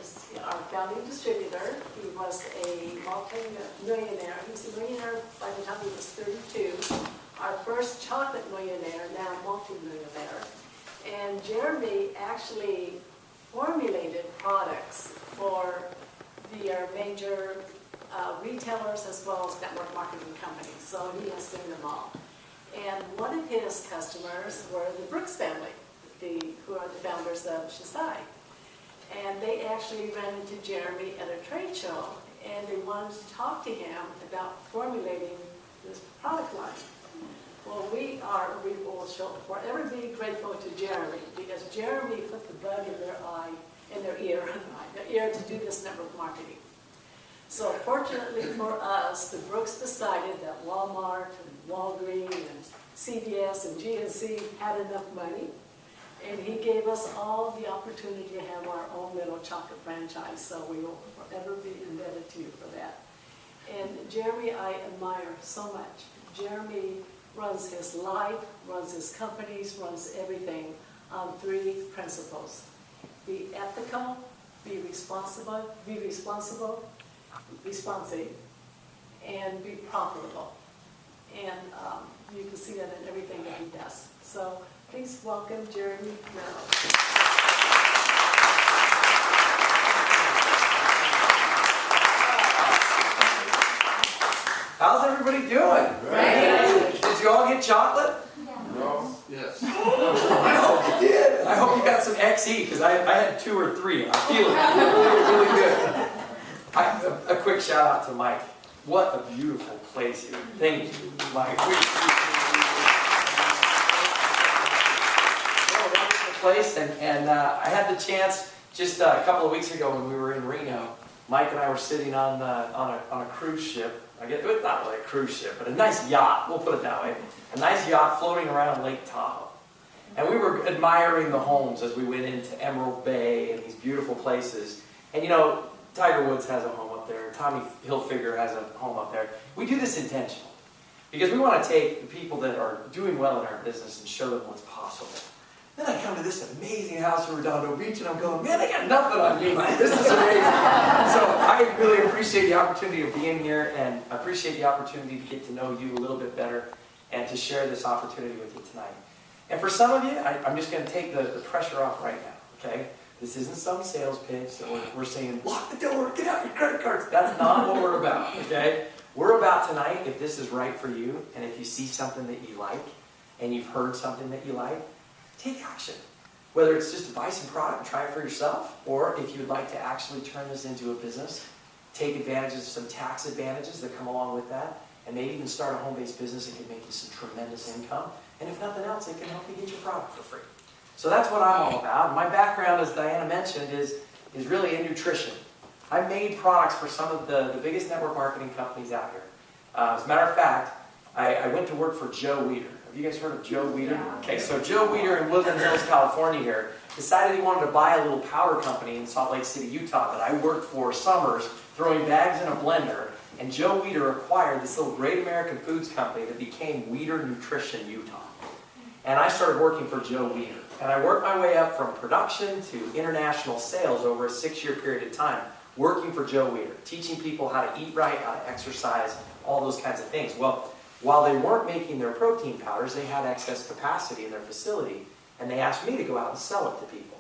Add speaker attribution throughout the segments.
Speaker 1: is our founding distributor. He was a multi-millionaire. He was a millionaire by the time he was 32. Our first chocolate millionaire, now multi-millionaire. And Jeremy actually formulated products for the major retailers as well as network marketing companies. So he has seen them all. And one of his customers were the Brooks family, who are the founders of Shisai. And they actually ran into Jeremy at a trade show, and they wanted to talk to him about formulating this product line. Well, we will forever be grateful to Jeremy, because Jeremy put the bug in their ear to do this network marketing. So fortunately for us, the Brooks decided that Walmart and Walgreens and CVS and GNC had enough money, and he gave us all the opportunity to have our own little chocolate franchise, so we will forever be indebted to you for that. And Jeremy, I admire so much. Jeremy runs his life, runs his companies, runs everything on 3 principles. Be ethical, be responsive, and be profitable. And you can see that in everything that he does. So please welcome Jeremy Reynolds.
Speaker 2: How's everybody doing?
Speaker 1: Great.
Speaker 2: Did you all get chocolate?
Speaker 3: No. Yes.
Speaker 2: I hope you did. I hope you got some XE, because I had 2 or 3. I feel it really good. A quick shout out to Mike. What a beautiful place here. Thank you, Mike. Place, and I had the chance just a couple of weeks ago when we were in Reno. Mike and I were sitting on a cruise ship. It's not really a cruise ship, but a nice yacht. We'll put it that way. A nice yacht floating around Lake Tahoe, and we were admiring the homes as we went into Emerald Bay and these beautiful places. And you know, Tiger Woods has a home up there. Tommy Hilfiger has a home up there. We do this intentionally because we want to take the people that are doing well in our business and show them what's possible. Then I come to this amazing house in Redondo Beach, and I'm going, man, I got nothing on you, man. This is amazing. So I really appreciate the opportunity of being here, and I appreciate the opportunity to get to know you a little bit better and to share this opportunity with you tonight. And for some of you, I'm just going to take the pressure off right now, okay? This isn't some sales pitch that we're saying, lock the door, get out your credit cards. That's not what we're about, okay? We're about tonight, if this is right for you, and if you see something that you like, and you've heard something that you like, take action. Whether it's just to buy some product and try it for yourself, or if you'd like to actually turn this into a business, take advantage of some tax advantages that come along with that, and maybe even start a home-based business that can make you some tremendous income. And if nothing else, it can help you get your product for free. So that's what I'm all about. My background, as Diana mentioned, is really in nutrition. I've made products for some of the biggest network marketing companies out here. As a matter of fact, I went to work for Joe Weider. Have you guys heard of Joe Weider?
Speaker 1: Yeah.
Speaker 2: Okay, so Joe Weider in Woodland Hills, California here, decided he wanted to buy a little powder company in Salt Lake City, Utah that I worked for summers throwing bags in a blender. And Joe Weider acquired this little Great American Foods company that became Weider Nutrition Utah. And I started working for Joe Weider. And I worked my way up from production to international sales over a 6-year period of time, working for Joe Weider, teaching people how to eat right, how to exercise, all those kinds of things. Well, while they weren't making their protein powders, they had excess capacity in their facility, and they asked me to go out and sell it to people.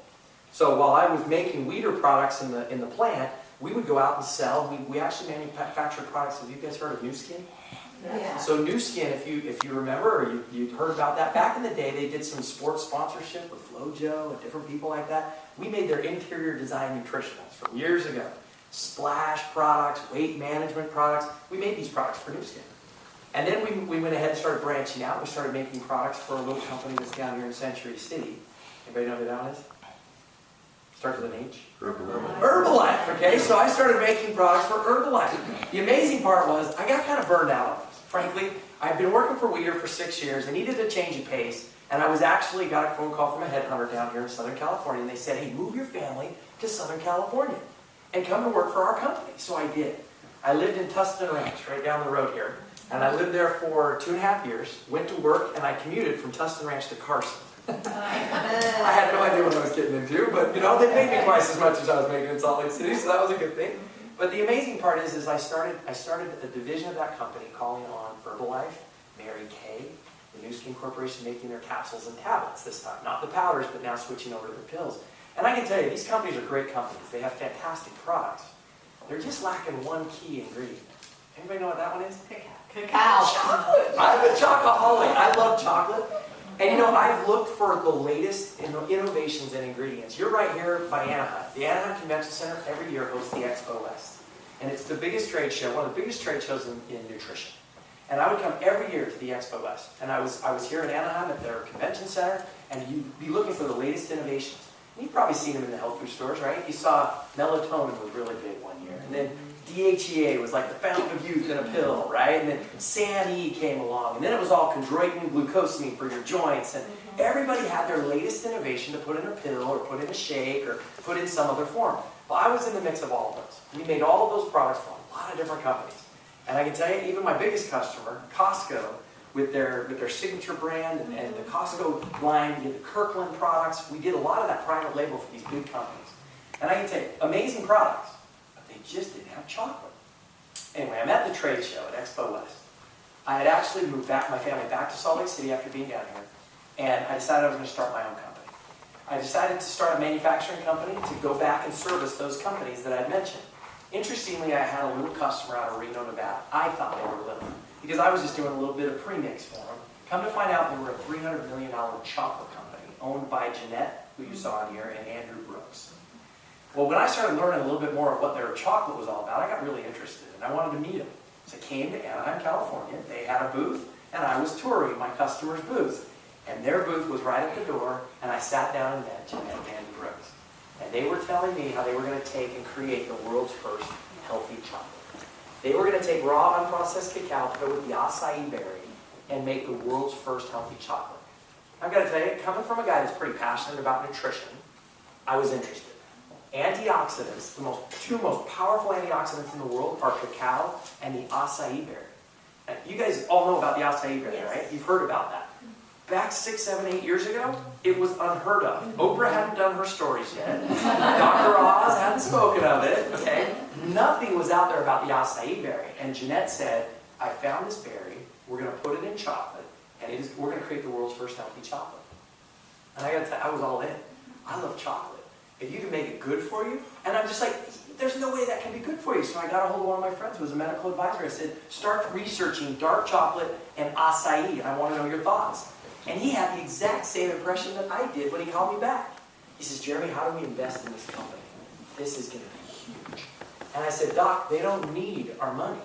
Speaker 2: So while I was making Weider products in the plant, we would go out and sell. We actually manufactured products. Have you guys heard of New Skin?
Speaker 1: Yeah.
Speaker 2: So New Skin, if you remember, or you'd heard about that, back in the day they did some sports sponsorship with FloJo and different people like that. We made their interior design nutritionals from years ago. Splash products, weight management products. We made these products for New Skin. And then we went ahead and started branching out. We started making products for a little company that's down here in Century City. Anybody know who that is? Starts with an H? Herbalife, okay? So I started making products for Herbalife. The amazing part was I got kind of burned out. Frankly, I've been working for Weider for 6 years. I needed a change of pace. And I got a phone call from a headhunter down here in Southern California. And they said, hey, move your family to Southern California and come and work for our company. So I did. I lived in Tustin Ranch, right down the road here. And I lived there for 2.5 years, went to work, and I commuted from Tustin Ranch to Carson. I had no idea what I was getting into, but you know, they paid me twice as much as I was making in Salt Lake City, so that was a good thing. But the amazing part is I started a division of that company calling on Herbalife, Mary Kay, the New Skin Corporation making their capsules and tablets this time. Not the powders, but now switching over to the pills. And I can tell you, these companies are great companies. They have fantastic products. They're just lacking one key ingredient. Anybody know what that one is?
Speaker 4: Cacao.
Speaker 2: Chocolate! I'm a chocoholic. I love chocolate. And you know, I've looked for the latest innovations and ingredients. You're right here by Anaheim. The Anaheim Convention Center every year hosts the Expo West. And it's the biggest trade show, one of the biggest trade shows in nutrition. And I would come every year to the Expo West. And I was here in Anaheim at their convention center, and you'd be looking for the latest innovations. And you've probably seen them in the health food stores, right? You saw melatonin was really big one year. And then DHEA was like the fountain of youth in a pill, right? And then SAN-E came along. And then it was all chondroitin, glucosamine for your joints. And everybody had their latest innovation to put in a pill or put in a shake or put in some other form. Well, I was in the mix of all of those. We made all of those products for a lot of different companies. And I can tell you, even my biggest customer, Costco, with their signature brand and the Costco line, we did the Kirkland products. We did a lot of that private label for these big companies. And I can tell you, amazing products, but they just didn't have chocolate. Anyway, I'm at the trade show at Expo West. I had actually moved my family back to Salt Lake City after being down here, and I decided I was going to start my own company. I decided to start a manufacturing company to go back and service those companies that I'd mentioned. Interestingly, I had a little customer out of Reno, Nevada. I thought they were little, because I was just doing a little bit of premix for them. Come to find out, they were a $300 million chocolate company owned by Jeanette, who you saw in here, and Andrew Brooks. Well, when I started learning a little bit more of what their chocolate was all about, I got really interested, and I wanted to meet them. So I came to Anaheim, California. They had a booth, and I was touring my customer's booth. And their booth was right at the door, and I sat down and met Jeanette and Andrew Brooks. And they were telling me how they were going to take and create the world's first healthy chocolate. They were going to take raw, unprocessed cacao, put it with the acai berry, and make the world's first healthy chocolate. I've got to tell you, coming from a guy that's pretty passionate about nutrition, I was interested. Antioxidants, the two most powerful antioxidants in the world are cacao and the acai berry. Now, you guys all know about the acai berry,
Speaker 4: Yes.
Speaker 2: right? You've heard about that. Back 6, 7, 8 years ago, it was unheard of. Oprah hadn't done her stories yet. Dr. Oz hadn't spoken of it. Okay? Nothing was out there about the acai berry. And Jeanette said, I found this berry, we're going to put it in chocolate, and we're going to create the world's first healthy chocolate. And I got to tell you, I was all in. I love chocolate. If you can make it good for you, and I'm just like, there's no way that can be good for you. So I got a hold of one of my friends who was a medical advisor. I said, start researching dark chocolate and acai, and I want to know your thoughts. And he had the exact same impression that I did when he called me back. He says, Jeremy, how do we invest in this company? This is going to be huge. And I said, Doc, they don't need our money.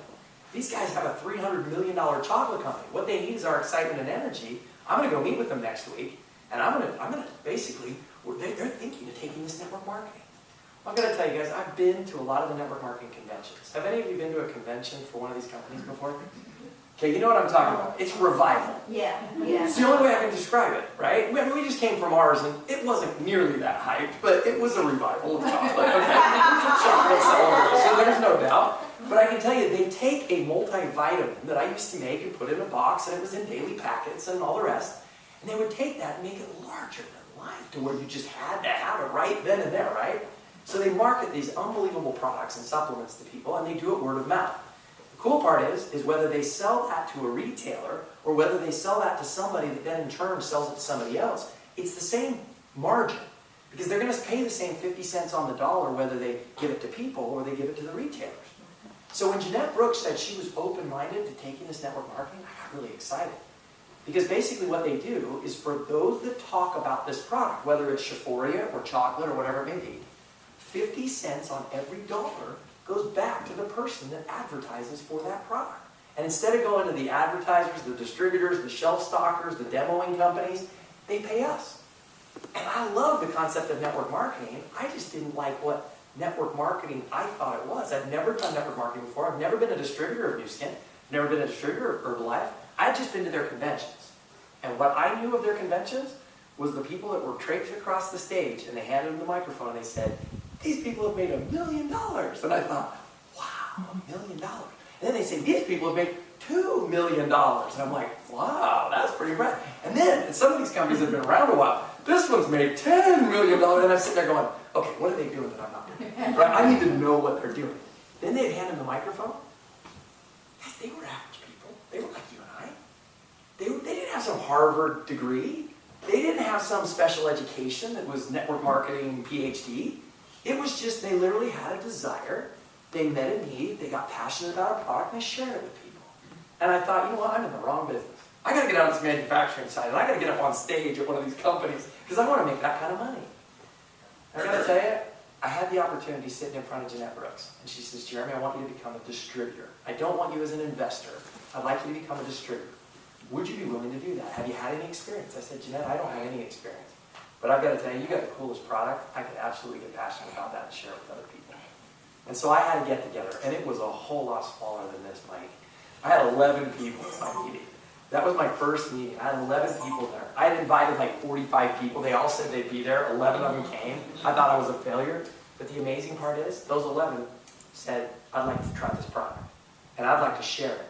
Speaker 2: These guys have a $300 million chocolate company. What they need is our excitement and energy. I'm going to go meet with them next week, and I'm going to basically, they're thinking of taking this network marketing. I'm going to tell you guys, I've been to a lot of the network marketing conventions. Have any of you been to a convention for one of these companies before? Okay, you know what I'm talking about. It's revival.
Speaker 4: Yeah.
Speaker 2: It's the only way I can describe it, right? We just came from ours, and it wasn't nearly that hyped, but it was a revival of chocolate, okay? It was a chocolate celebration, there's no doubt. But I can tell you, they take a multivitamin that I used to make and put in a box, and it was in daily packets and all the rest, and they would take that and make it larger than life to where you just had to have it right then and there, right? So they market these unbelievable products and supplements to people, and they do it word of mouth. The cool part is whether they sell that to a retailer or whether they sell that to somebody that then in turn sells it to somebody else, it's the same margin. Because they're going to pay the same 50 cents on the dollar whether they give it to people or they give it to the retailers. So when Jeanette Brooks said she was open-minded to taking this network marketing, I got really excited. Because basically what they do is for those that talk about this product, whether it's XOPHIRIA or chocolate or whatever it may be, 50 cents on every dollar goes back to the person that advertises for that product. And instead of going to the advertisers, the distributors, the shelf stockers, the demoing companies, they pay us. And I love the concept of network marketing. I just didn't like what network marketing I thought it was. I've never done network marketing before. I've never been a distributor of New Skin. Never been a distributor of Herbalife. I'd just been to their conventions. And what I knew of their conventions was the people that were traipsed across the stage and they handed them the microphone and they said, these people have made $1 million. And I thought, wow, $1 million. And then they say, these people have made $2 million. And I'm like, wow, that's pretty impressive. And then some of these companies have been around a while. This one's made $10 million. And I'm sitting there going, okay, what are they doing that I'm not doing? Right? I need to know what they're doing. Then they'd hand them the microphone. Guys, they were average people. They were like you and I. They didn't have some Harvard degree. They didn't have some special education that was network marketing PhD. It was just they literally had a desire. They met a need. They got passionate about a product and they shared it with people. And I thought, you know what? I'm in the wrong business. I got to get out of this manufacturing side and I got to get up on stage at one of these companies because I want to make that kind of money. And I got to tell you, I had the opportunity sitting in front of Jeanette Brooks. And she says, Jeremy, I want you to become a distributor. I don't want you as an investor. I'd like you to become a distributor. Would you be willing to do that? Have you had any experience? I said, Jeanette, I don't have any experience. But I've got to tell you, you got the coolest product. I could absolutely get passionate about that and share it with other people. And so I had to get together. And it was a whole lot smaller than this, Mike. I had 11 people at my meeting. That was my first meeting. I had 11 people there. I had invited like 45 people. They all said they'd be there. 11 of them came. I thought I was a failure. But the amazing part is, those 11 said, I'd like to try this product. And I'd like to share it.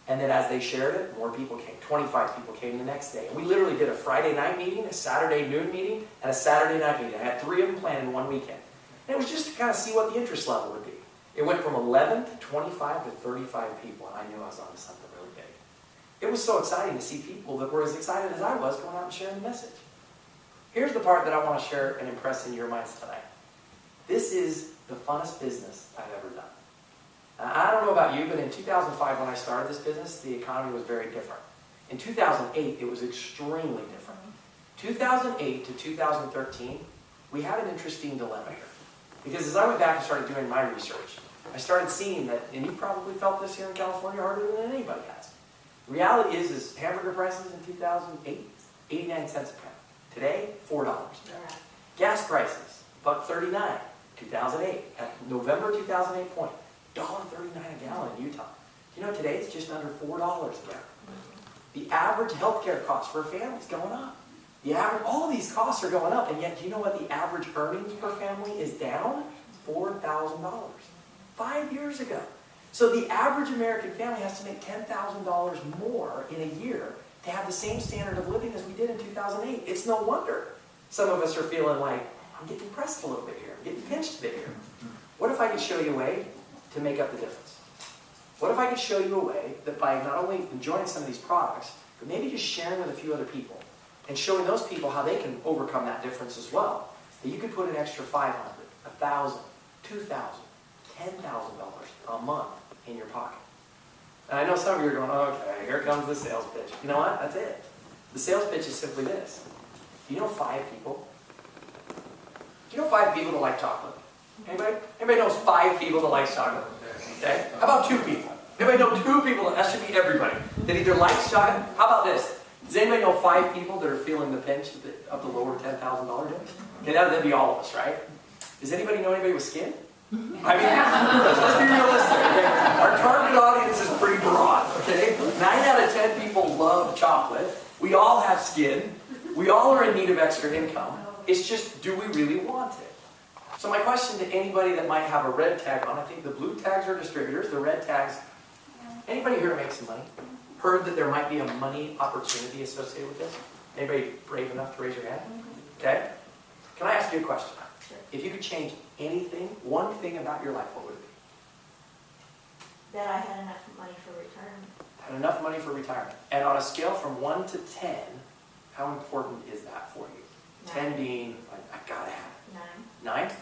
Speaker 2: And then as they shared it, more people came. 25 people came the next day. And we literally did a Friday night meeting, a Saturday noon meeting, and a Saturday night meeting. I had 3 of them planned in one weekend. And it was just to kind of see what the interest level would be. It went from 11 to 25 to 35 people, and I knew I was onto something really big. It was so exciting to see people that were as excited as I was going out and sharing the message. Here's the part that I want to share and impress in your minds tonight. This is the funnest business I've ever done. Now, I don't know about you, but in 2005 when I started this business, the economy was very different. In 2008, it was extremely different. 2008 to 2013, we had an interesting dilemma here. Because as I went back and started doing my research, I started seeing that, and you probably felt this here in California harder than anybody has. The reality is hamburger prices in 2008, 89 cents a pound. Today, $4. Gas prices, $1.39, 2008. At November 2008 point, $1.39 a gallon in Utah. You know, today it's just under $4 a gallon. The average healthcare cost for a family is going up. All of these costs are going up, and yet do you know what the average earnings per family is down? $4,000. 5 years ago. So the average American family has to make $10,000 more in a year to have the same standard of living as we did in 2008. It's no wonder some of us are feeling like, I'm getting pressed a little bit here, I'm getting pinched a bit here. What if I could show you a way to make up the difference? What if I could show you a way that by not only enjoying some of these products, but maybe just sharing with a few other people, and showing those people how they can overcome that difference as well, that you could put an extra $500, $1,000, $2,000, $10,000 a month in your pocket. And I know some of you are going, okay, here comes the sales pitch. You know what? That's it. The sales pitch is simply this. Do you know 5 people? Do you know 5 people that like chocolate? Anybody? Anybody knows 5 people that like chocolate? Okay. How about 2 people? Anybody know 2 people? That should be everybody. That either likes chocolate. How about this? Does anybody know 5 people that are feeling the pinch of the lower $10,000 days? Okay, that'd be all of us, right? Does anybody know anybody with skin? I mean, let's be realistic. Okay? Our target audience is pretty broad. Okay, 9 out of 10 people love chocolate. We all have skin. We all are in need of extra income. It's just, do we really want it? So my question to anybody that might have a red tag on, I think the blue tags are distributors, the red tags, anybody here to make some money? Heard that there might be a money opportunity associated with this? Anybody brave enough to raise your hand? Okay. Can I ask you a question?
Speaker 1: Sure.
Speaker 2: If you could change anything, one thing about your life, what would it be?
Speaker 4: That I had enough money for retirement.
Speaker 2: Had enough money for retirement. And on a scale from 1 to 10, how important is that for you?
Speaker 4: 9.
Speaker 2: 10 being, like, I gotta have it.
Speaker 4: 9.
Speaker 2: 9?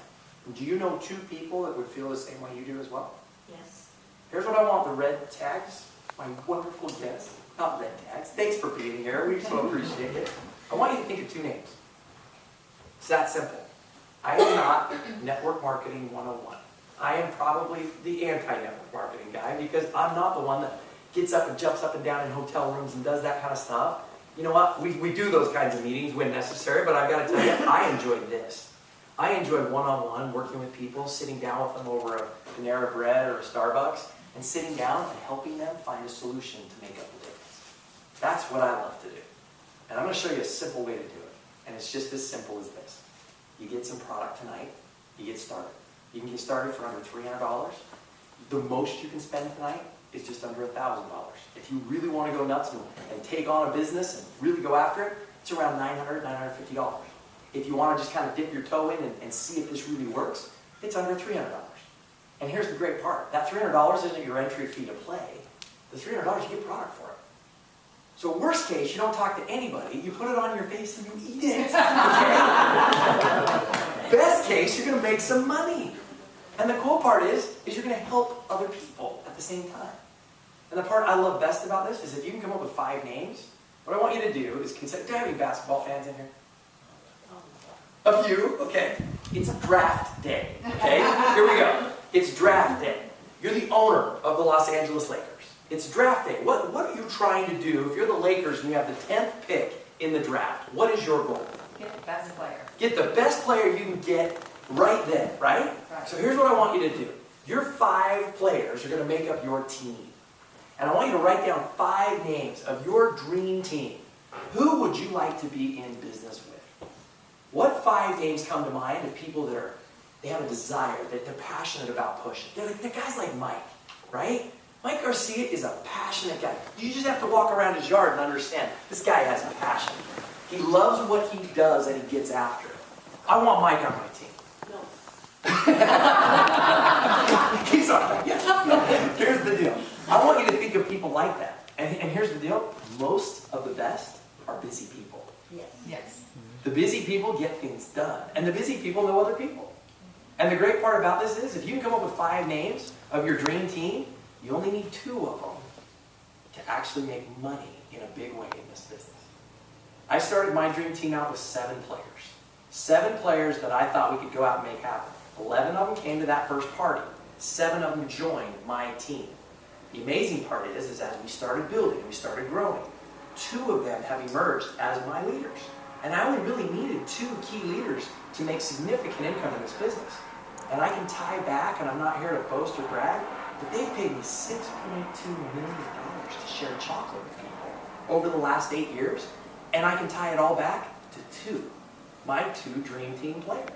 Speaker 2: Do you know 2 people that would feel the same way you do as well?
Speaker 4: Yes.
Speaker 2: Here's what I want the red tags, my wonderful guests, not red tags. Thanks for being here. We so appreciate it. I want you to think of 2 names. It's that simple. I am not Network Marketing 101. I am probably the anti-network marketing guy because I'm not the one that gets up and jumps up and down in hotel rooms and does that kind of stuff. You know what? We do those kinds of meetings when necessary, but I've got to tell you, I enjoyed this. I enjoyed one-on-one, working with people, sitting down with them over a Panera Bread or a Starbucks, and sitting down and helping them find a solution to make up the difference. That's what I love to do. And I'm going to show you a simple way to do it. And it's just as simple as this. You get some product tonight, you get started. You can get started for under $300. The most you can spend tonight is just under $1,000. If you really want to go nuts and take on a business and really go after it, it's around $900, $950. If you want to just kind of dip your toe in and see if this really works, it's under $300. And here's the great part. That $300 isn't your entry fee to play. The $300, you get product for it. So worst case, you don't talk to anybody, you put it on your face and you eat it. Okay? Best case, you're going to make some money. And the cool part is you're going to help other people at the same time. And the part I love best about this is if you can come up with 5 names, what I want you to do is consider, do I have any basketball fans in here? A few, okay. It's draft day, okay? Here we go. It's draft day. You're the owner of the Los Angeles Lakers. It's draft day. What are you trying to do if you're the Lakers and you have the 10th pick in the draft? What is your goal?
Speaker 5: Get the best player.
Speaker 2: Get the best player you can get right then, right?
Speaker 5: Right.
Speaker 2: So here's what I want you to do. Your 5 players are going to make up your team. And I want you to write down 5 names of your dream team. Who would you like to be in business with? What 5 names come to mind of people that they have a desire, that they're passionate about pushing? They're guys like Mike, right? Mike Garcia is a passionate guy. You just have to walk around his yard and understand this guy has passion. He loves what he does and he gets after it. I want Mike on my team.
Speaker 1: No.
Speaker 2: He's all right. Yeah. No. Here's the deal. I want you to think of people like that. And here's the deal. Most of the best are busy people.
Speaker 4: Yes.
Speaker 5: Yes.
Speaker 2: The busy people get things done. And the busy people know other people. And the great part about this is if you can come up with 5 names of your dream team, you only need 2 of them to actually make money in a big way in this business. I started my dream team out with 7 players. 7 players that I thought we could go out and make happen. 11 of them came to that first party. 7 of them joined my team. The amazing part is as we started building and we started growing, 2 of them have emerged as my leaders. And I only really needed 2 key leaders to make significant income in this business. And I can tie back, and I'm not here to boast or brag, but they've paid me $6.2 million to share chocolate with people over the last 8 years. And I can tie it all back to 2, my 2 dream team players.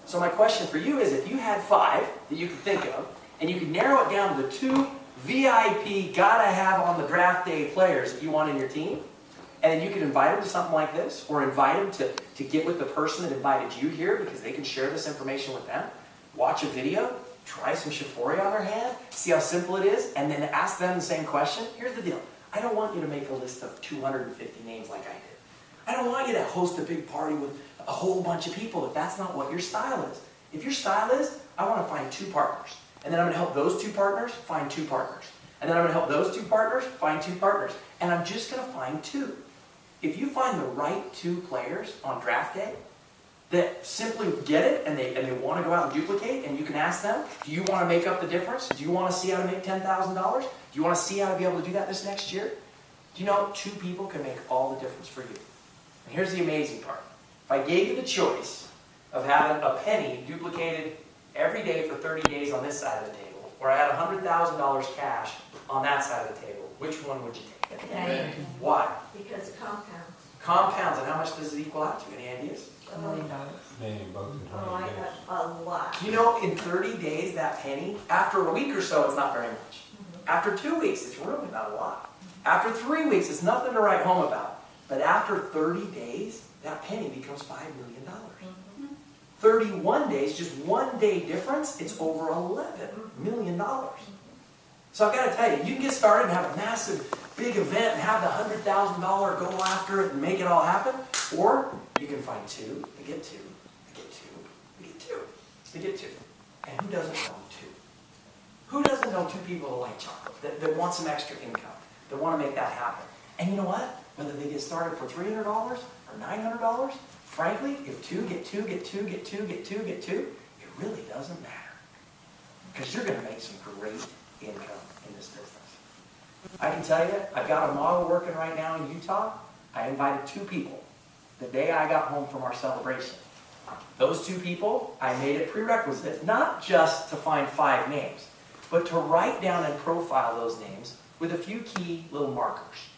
Speaker 2: So my question for you is if you had 5 that you could think of, and you could narrow it down to the 2 VIP gotta have on the draft day players that you want in your team, and then you could invite them to something like this, or invite them to get with the person that invited you here because they can share this information with them, watch a video, try some XOPHIRIA on their hand, see how simple it is, and then ask them the same question. Here's the deal. I don't want you to make a list of 250 names like I did. I don't want you to host a big party with a whole bunch of people if that's not what your style is. If your style is, I want to find 2 partners. And then I'm going to help those 2 partners find 2 partners. And then I'm going to help those 2 partners find 2 partners. And I'm just going to find 2. If you find the right 2 players on draft day that simply get it and they want to go out and duplicate, and you can ask them, do you want to make up the difference? Do you want to see how to make $10,000? Do you want to see how to be able to do that this next year? Do you know 2 people can make all the difference for you? And here's the amazing part. If I gave you the choice of having a penny duplicated every day for 30 days on this side of the table, or I had $100,000 cash on that side of the table, which one would you take?
Speaker 4: Okay.
Speaker 2: Why?
Speaker 4: Because compounds.
Speaker 2: Compounds, and how much does it equal out to? Any ideas?
Speaker 5: $1 million.
Speaker 4: Oh, I got a lot.
Speaker 2: You know, in 30 days, that penny, after a week or so, it's not very much. After 2 weeks, it's really not a lot. After 3 weeks, it's nothing to write home about. But after 30 days, that penny becomes $5 million. 31 days, just 1 day difference, it's over $11 million. So I've got to tell you, you can get started and have a massive, big event and have the $100,000 go after it and make it all happen, or you can find 2, they get 2, they get 2, they get 2, they get 2. And who doesn't know 2? Who doesn't know 2 people that like chocolate, that want some extra income, that want to make that happen? And you know what? Whether they get started for $300 or $900, frankly, if 2 get 2, get 2, get 2, get 2, get 2, it really doesn't matter. Because you're going to make some great income in this business. I can tell you, I've got a model working right now in Utah. I invited 2 people the day I got home from our celebration. Those 2 people, I made it prerequisite, not just to find 5 names, but to write down and profile those names with a few key little markers.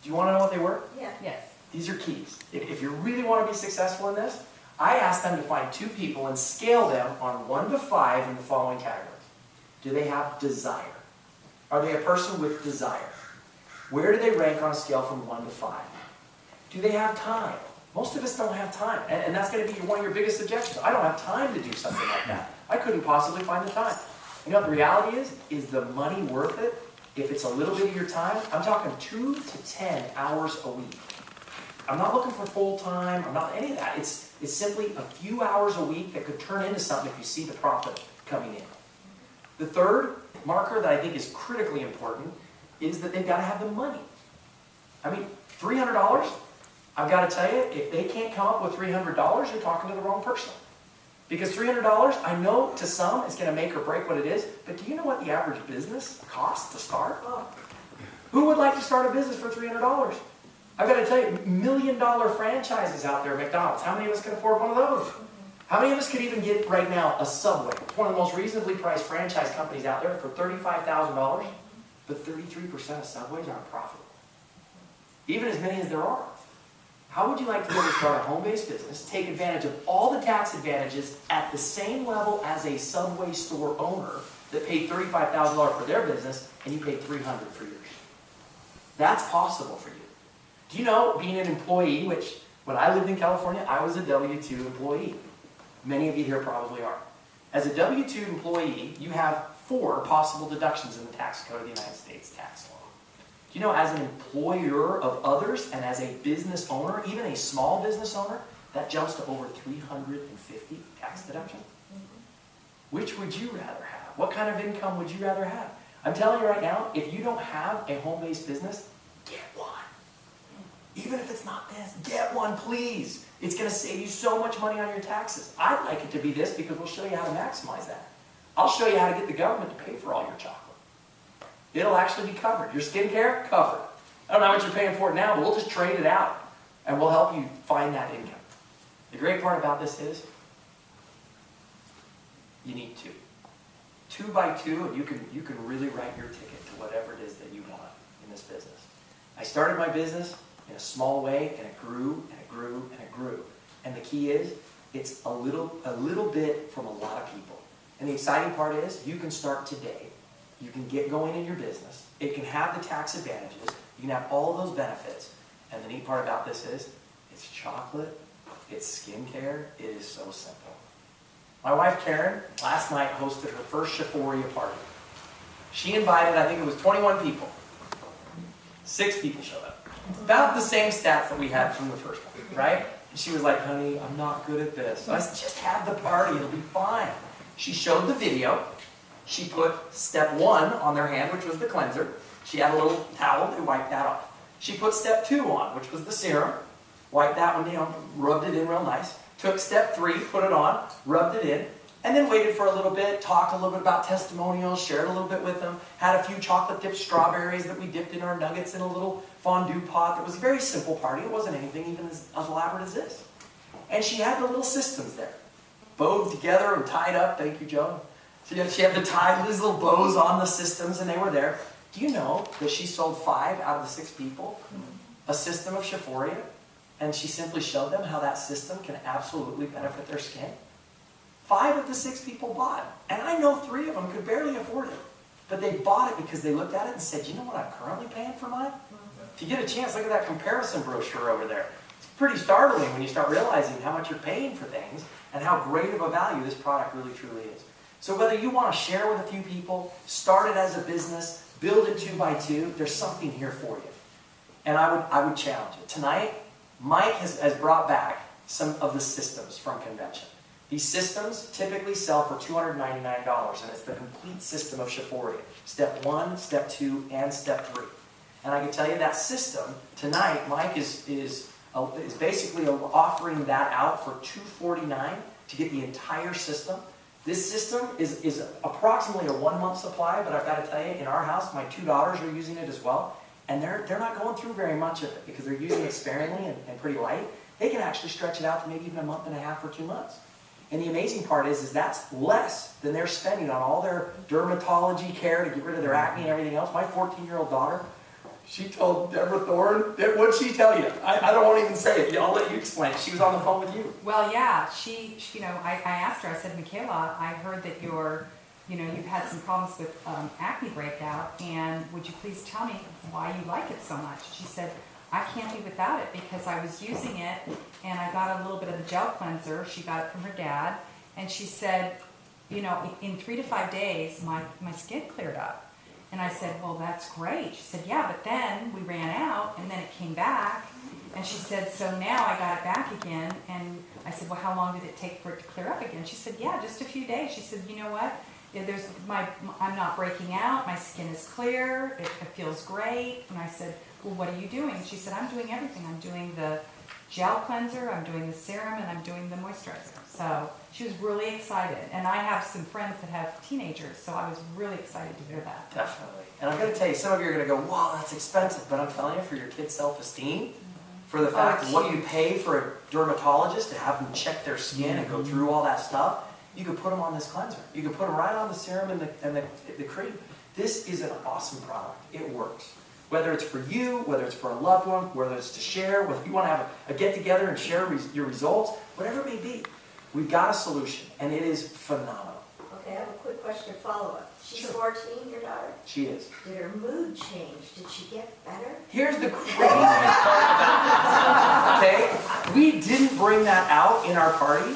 Speaker 2: Do you want to know what they were?
Speaker 4: Yeah.
Speaker 5: Yes.
Speaker 2: These are keys. If you really want to be successful in this, I asked them to find 2 people and scale them on 1 to 5 in the following categories. Do they have desire? Are they a person with desire? Where do they rank on a scale from 1 to 5? Do they have time? Most of us don't have time, and that's going to be one of your biggest objections. I don't have time to do something like that. I couldn't possibly find the time. You know what the reality is the money worth it? If it's a little bit of your time, I'm talking 2 to 10 hours a week. I'm not looking for full time, I'm not any of that. It's simply a few hours a week that could turn into something if you see the profit coming in. The third marker that I think is critically important is that they've got to have the money. I mean, $300, I've got to tell you, if they can't come up with $300, you're talking to the wrong person. Because $300, I know to some it's going to make or break what it is, but do you know what the average business costs to start? Oh. Who would like to start a business for $300? I've got to tell you, $1 million franchises out there at McDonald's. How many of us can afford one of those? How many of us could even get right now a Subway? It's one of the most reasonably priced franchise companies out there for $35,000, but 33% of Subways aren't profitable. Even as many as there are. How would you like to be able to start a home-based business, take advantage of all the tax advantages at the same level as a Subway store owner that paid $35,000 for their business and you paid $300 for yours? That's possible for you. Do you know, being an employee, which when I lived in California, I was a W-2 employee. Many of you here probably are. As a W-2 employee, you have 4 possible deductions in the tax code of the United States tax law. Do you know, as an employer of others and as a business owner, even a small business owner, that jumps to over 350 tax deductions? Which would you rather have? What kind of income would you rather have? I'm telling you right now, if you don't have a home-based business, get one. Even if it's not this, get one, please. It's going to save you so much money on your taxes. I'd like it to be this because we'll show you how to maximize that. I'll show you how to get the government to pay for all your chocolate. It'll actually be covered. Your skincare, covered. I don't know how much you're paying for it now, but we'll just trade it out, and we'll help you find that income. The great part about this is you need 2. 2 by 2, and you can really write your ticket to whatever it is that you want in this business. I started my business in a small way, and it grew, and it grew, and it grew. And the key is, it's a little bit from a lot of people. And the exciting part is, you can start today. You can get going in your business. It can have the tax advantages. You can have all of those benefits. And the neat part about this is, it's chocolate, it's skincare, it is so simple. My wife Karen, last night, hosted her first XOPHIRIA party. She invited, I think it was 21 people. 6 people showed up. About the same stats that we had from the first one, right? And she was like, honey, I'm not good at this. So I said, just have the party, it'll be fine. She showed the video. She put step 1 on their hand, which was the cleanser. She had a little towel to wipe that off. She put step 2 on, which was the serum. Wiped that one down, rubbed it in real nice. Took step 3, put it on, rubbed it in, and then waited for a little bit, talked a little bit about testimonials, shared a little bit with them, had a few chocolate dipped strawberries that we dipped in our nuggets in a little fondue pot. It was a very simple party. It wasn't anything even as elaborate as this. And she had the little systems there, bowed together and tied up. Thank you, Joe. So she had the tie, these little bows on the systems, and they were there. Do you know that she sold 5 out of the 6 people a system of XOPHIRIA? And she simply showed them how that system can absolutely benefit their skin. 5 of the 6 people bought it. And I know 3 of them could barely afford it. But they bought it because they looked at it and said, you know what I'm currently paying for mine? If you get a chance, look at that comparison brochure over there. It's pretty startling when you start realizing how much you're paying for things and how great of a value this product really truly is. So whether you want to share with a few people, start it as a business, build it 2 by 2, there's something here for you. And I would challenge you. Tonight, Mike has brought back some of the systems from convention. These systems typically sell for $299, and it's the complete system of XOPHIRIA. Step 1, Step 2, and Step 3. And I can tell you that system, tonight, Mike is basically offering that out for $249 to get the entire system. This system is approximately a 1-month supply, but I've got to tell you, in our house, my 2 daughters are using it as well. And they're not going through very much of it because they're using it sparingly and pretty light. They can actually stretch it out to maybe even a month and a half or 2 months. And the amazing part is that's less than they're spending on all their dermatology care to get rid of their acne and everything else. My 14-year-old daughter, she told Deborah Thorne, what'd she tell you? I don't want to even say it. I'll let you explain. She was on the phone with you.
Speaker 5: Well, yeah, I asked her, I said, Michaela, I heard that your you know, you've had some problems with acne breakout, and would you please tell me why you like it so much? She said, I can't be without it because I was using it and I got a little bit of the gel cleanser. She got it from her dad, and she said, you know, in 3 to 5 days, my skin cleared up. And I said, well, that's great. She said, yeah, but then we ran out and then it came back. And she said, so now I got it back again. And I said, well, how long did it take for it to clear up again? She said, yeah, just a few days. She said, you know what? Yeah, I'm not breaking out. My skin is clear. It feels great. And I said, well, what are you doing? She said, I'm doing everything. I'm doing the gel cleanser, I'm doing the serum, and I'm doing the moisturizer. So she was really excited. And I have some friends that have teenagers, so I was really excited to hear that.
Speaker 2: Definitely. And I'm going to tell you, some of you are going to go, wow, that's expensive. But I'm telling you, for your kids' self-esteem, for the fact of what you pay for a dermatologist to have them check their skin and go through all that stuff, you could put them on this cleanser. You could put them right on the serum and the cream. This is an awesome product. It works. Whether it's for you, whether it's for a loved one, whether it's to share, whether you want to have a get-together and share your results, whatever it may be, we've got a solution, and it is phenomenal.
Speaker 4: Okay, I have a quick question to follow up. She's 14, your daughter?
Speaker 2: She is.
Speaker 4: Did her mood change? Did she get better?
Speaker 2: Here's the craziest part about this, okay? We didn't bring that out in our party,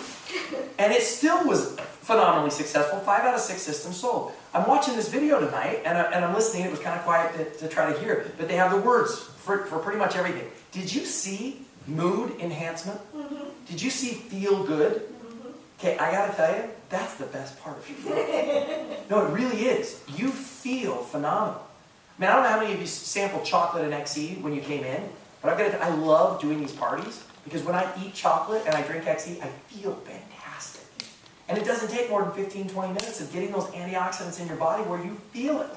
Speaker 2: and it still was phenomenally successful. 5 out of 6 systems sold. I'm watching this video tonight, and I'm listening. It was kind of quiet to try to hear, but they have the words for pretty much everything. Did you see mood enhancement? Mm-hmm. Did you see feel good? Mm-hmm. Okay, I gotta tell you, that's the best part of your life. No, it really is. You feel phenomenal. I mean, I don't know how many of you sampled chocolate and XE when you came in, but I've got to, I love doing these parties because when I eat chocolate and I drink XE, I feel fantastic. And it doesn't take more than 15, 20 minutes of getting those antioxidants in your body where you feel it.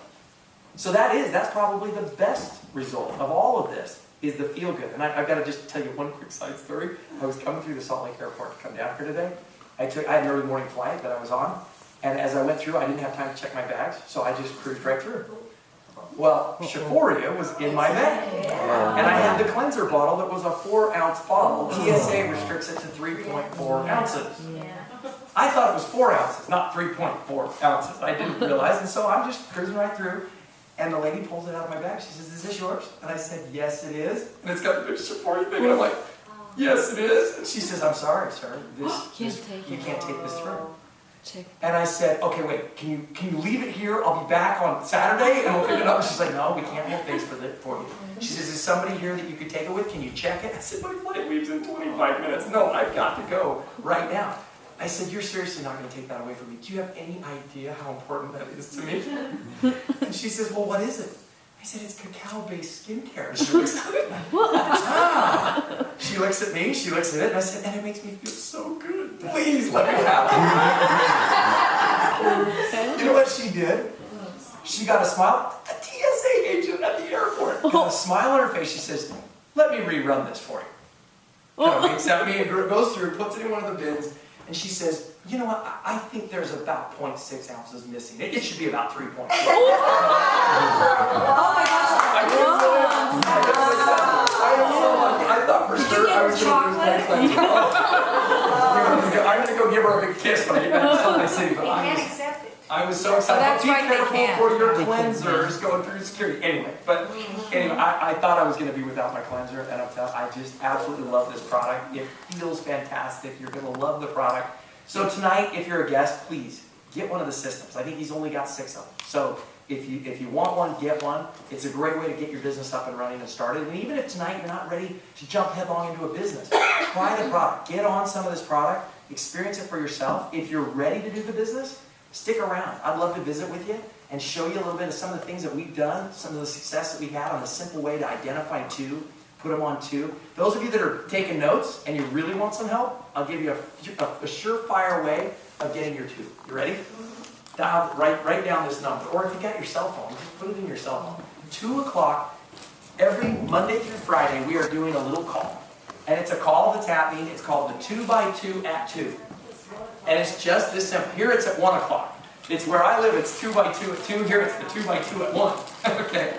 Speaker 2: So that's probably the best result of all of this, is the feel good. And I've got to just tell you one quick side story. I was coming through the Salt Lake airport to come down here today. I had an early morning flight that I was on, and as I went through, I didn't have time to check my bags, so I just cruised right through. Well, XOPHIRIA was in my bag, and I had the cleanser bottle that was a 4-ounce bottle. TSA restricts it to 3.4 ounces. I thought it was 4 ounces, not 3.4 ounces. I didn't realize, and so I'm just cruising right through, and the lady pulls it out of my bag. She says, is this yours? And I said, yes, it is. And it's got the big XOPHIRIA thing, and I'm like, yes, it is. And she says, I'm sorry, sir. You can't take this through. And I said, okay, wait, can you leave it here? I'll be back on Saturday, and we'll pick it up. And she's like, no, we can't hold things for you. She says, is somebody here that you could take it with? Can you check it? I said, my flight leaves in 25 minutes. No, I've got to go right now. I said, you're seriously not going to take that away from me. Do you have any idea how important that is to me? And she says, well, what is it? I said, it's cacao-based skincare. She looks at it. She looks at me, she looks at it, and I said, and it makes me feel so good. Please let me have it. You know what she did? She got a smile. A TSA agent at the airport got a smile on her face. She says, let me rerun this for you. Kind of winks at me and goes through, puts it in one of the bins, and she says, you know what, I think there's about 0.6 ounces missing. It should be about 3.4.
Speaker 4: Oh my gosh.
Speaker 2: I thought for sure I was going to lose my cleanser. I'm going to go give her a big kiss when I get back to Salt Lake City. But I was so excited.
Speaker 5: That's
Speaker 2: Be
Speaker 5: right, they
Speaker 2: careful
Speaker 5: can.
Speaker 2: for your cleansers going through security. Anyway, I thought I was going to be without my cleanser, and I just absolutely love this product. It feels fantastic. You're going to love the product. So tonight, if you're a guest, please get one of the systems. I think he's only got 6 of them. So if you want one, get one. It's a great way to get your business up and running and started. And even if tonight you're not ready to jump headlong into a business, try the product. Get on some of this product. Experience it for yourself. If you're ready to do the business, stick around. I'd love to visit with you and show you a little bit of some of the things that we've done, some of the success that we've had on a simple way to identify 2, put them on 2. Those of you that are taking notes and you really want some help, I'll give you a surefire way of getting your 2. You ready? Write down this number. Or if you got your cell phone, just put it in your cell phone. 2 o'clock every Monday through Friday, we are doing a little call. And it's a call that's happening. It's called the 2x2 at 2. And it's just this simple. Here it's at 1 o'clock. It's where I live, it's 2x2 at 2. Here it's the 2x2 at 1. Okay.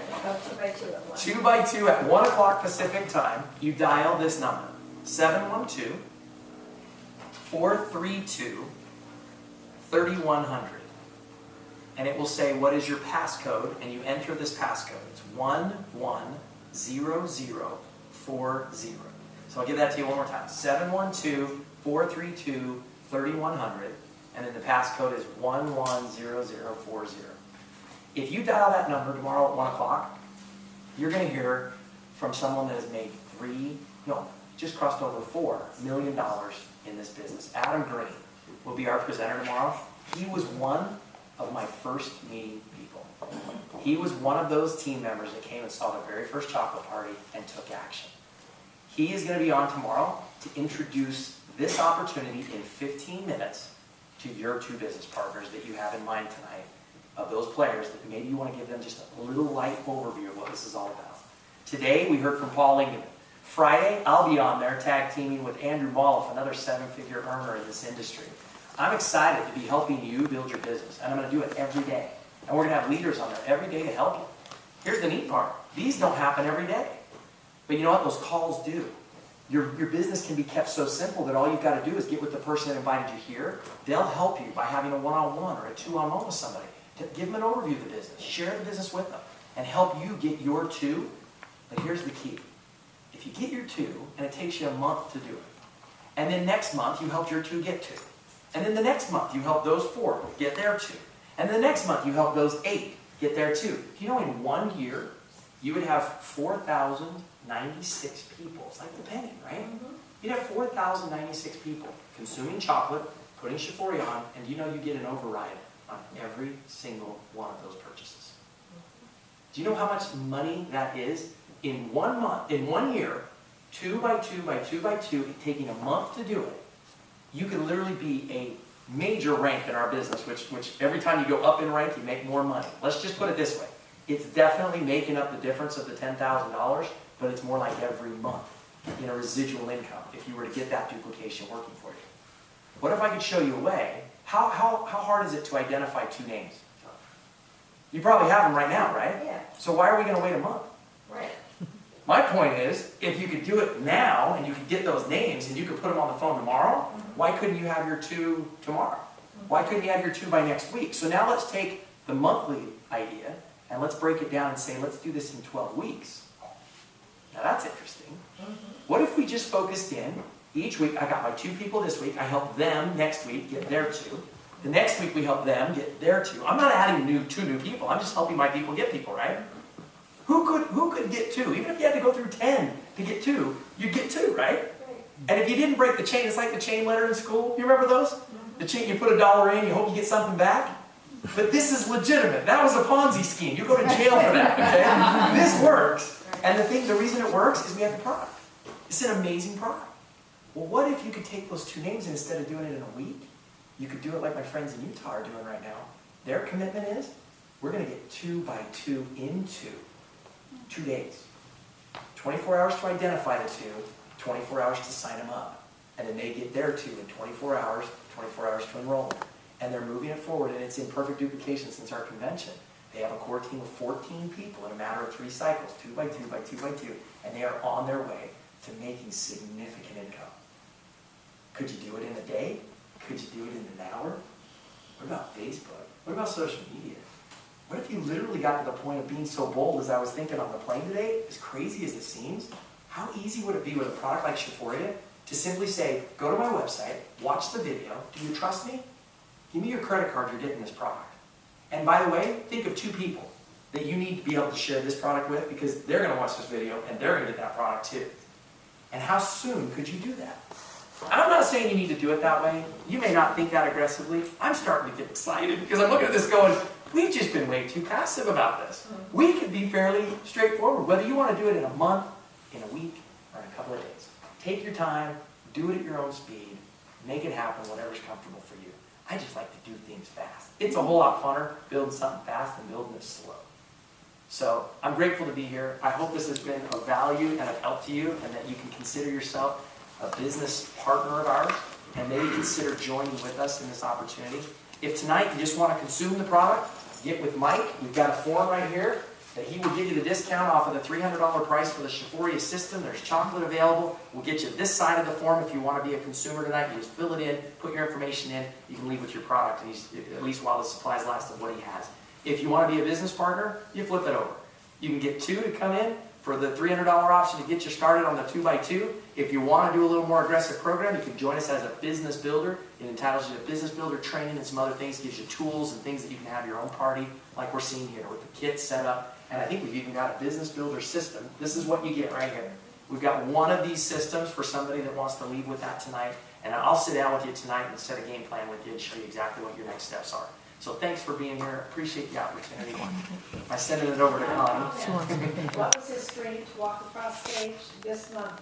Speaker 2: 2x2 at 1 o'clock Pacific time. You dial this number. 712-432-3100. and it will say, what is your passcode? And you enter this passcode. It's 110040. So I'll give that to you one more time. 712-432-3100. And then the passcode is 110040. If you dial that number tomorrow at 1 o'clock, you're going to hear from someone that has made just crossed over $4 million in this business. Adam Green will be our presenter tomorrow. He was one of my first meeting people. He was one of those team members that came and saw the very first chocolate party and took action. He is going to be on tomorrow to introduce this opportunity in 15 minutes to your 2 business partners that you have in mind tonight, of those players that maybe you want to give them just a little light overview of what this is all about. Today we heard from Paul Lingeman. Friday, I'll be on there tag teaming with Andrew Molliff, another 7-figure earner in this industry. I'm excited to be helping you build your business, and I'm going to do it every day. And we're going to have leaders on there every day to help you. Here's the neat part. These don't happen every day. But you know what? Those calls do. Your business can be kept so simple that all you've got to do is get with the person that invited you here. They'll help you by having a one-on-one or a two-on-one with somebody. To give them an overview of the business. Share the business with them. And help you get your 2. But here's the key. If you get your 2, and it takes you a month to do it, and then next month you helped your 2 get 2, and then the next month you help those 4 get their 2, and then the next month you help those 8 get their 2. You know, in 1 year, you would have 4,096 people. It's like the penny, right? You'd have 4,096 people consuming chocolate, putting XOPHIRIA on, and you know you get an override on every single one of those purchases. Do you know how much money that is? In 1 month, in 1 year, 2 by 2 by 2 by 2, taking a month to do it, you can literally be a major rank in our business, which every time you go up in rank, you make more money. Let's just put it this way. It's definitely making up the difference of the $10,000, but it's more like every month in a residual income if you were to get that duplication working for you. What if I could show you a way? How hard is it to identify 2 names? You probably have them right now, right?
Speaker 4: Yeah.
Speaker 2: So why are we going to wait a month?
Speaker 4: Right.
Speaker 2: My point is, if you could do it now and you could get those names and you could put them on the phone tomorrow, why couldn't you have your 2 tomorrow? Why couldn't you have your 2 by next week? So now let's take the monthly idea and let's break it down and say, let's do this in 12 weeks. Now that's interesting. What if we just focused in each week? I got my 2 people this week. I help them next week get their 2. The next week we help them get their 2. I'm not adding 2 new people. I'm just helping my people get people, right? Who could get 2? Even if you had to go through 10 to get 2, you'd get 2, right? And if you didn't break the chain, it's like the chain letter in school. You remember those? The chain, you put $1 in, you hope you get something back. But this is legitimate. That was a Ponzi scheme. You go to jail for that, okay? This works. And the reason it works is we have the product. It's an amazing product. Well, what if you could take those 2 names and instead of doing it in a week, you could do it like my friends in Utah are doing right now. Their commitment is, we're going to get 2 by 2 into 2 days. 24 hours to identify the 2, 24 hours to sign them up. And then they get their 2 in 24 hours to enroll them. And they're moving it forward, and it's in perfect duplication since our convention. They have a core team of 14 people in a matter of 3 cycles, 2 by 2 by 2 by 2, and they are on their way to making significant income. Could you do it in a day? Could you do it in an hour? What about Facebook? What about social media? What if you literally got to the point of being so bold as I was thinking on the plane today, as crazy as it seems, how easy would it be with a product like XOPHIRIA to simply say, go to my website, watch the video, do you trust me? Give me your credit card, you're getting this product. And by the way, think of 2 people that you need to be able to share this product with because they're going to watch this video and they're going to get that product too. And how soon could you do that? I'm not saying you need to do it that way. You may not think that aggressively. I'm starting to get excited because I'm looking at this going, we've just been way too passive about this. We could be fairly straightforward, whether you want to do it in a month, in a week, or in a couple of days. Take your time, do it at your own speed, make it happen, whatever's comfortable for you. I just like to do things fast. It's a whole lot funner building something fast than building it slow. So I'm grateful to be here. I hope this has been of value and of help to you and that you can consider yourself a business partner of ours and maybe consider joining with us in this opportunity. If tonight you just want to consume the product, get with Mike. We've got a form right here. that he will give you the discount off of the $300 price for the XOPHIRIA system. There's chocolate available. We'll get you this side of the form if you want to be a consumer tonight. You just fill it in, put your information in, you can leave with your product, and he's, at least while the supplies last, of what he has. If you want to be a business partner, you flip it over. You can get 2 to come in for the $300 option to get you started on the 2x2. If you want to do a little more aggressive program, you can join us as a business builder. It entitles you to business builder training and some other things, gives you tools and things that you can have your own party, like we're seeing here with the kit set up. And I think we've even got a business builder system. This is what you get right here. We've got one of these systems for somebody that wants to leave with that tonight. And I'll sit down with you tonight and set a game plan with you and show you exactly what your next steps are. So thanks for being here. Appreciate the opportunity. I sending it over to Connie.
Speaker 1: What was his dream to walk across stage this month?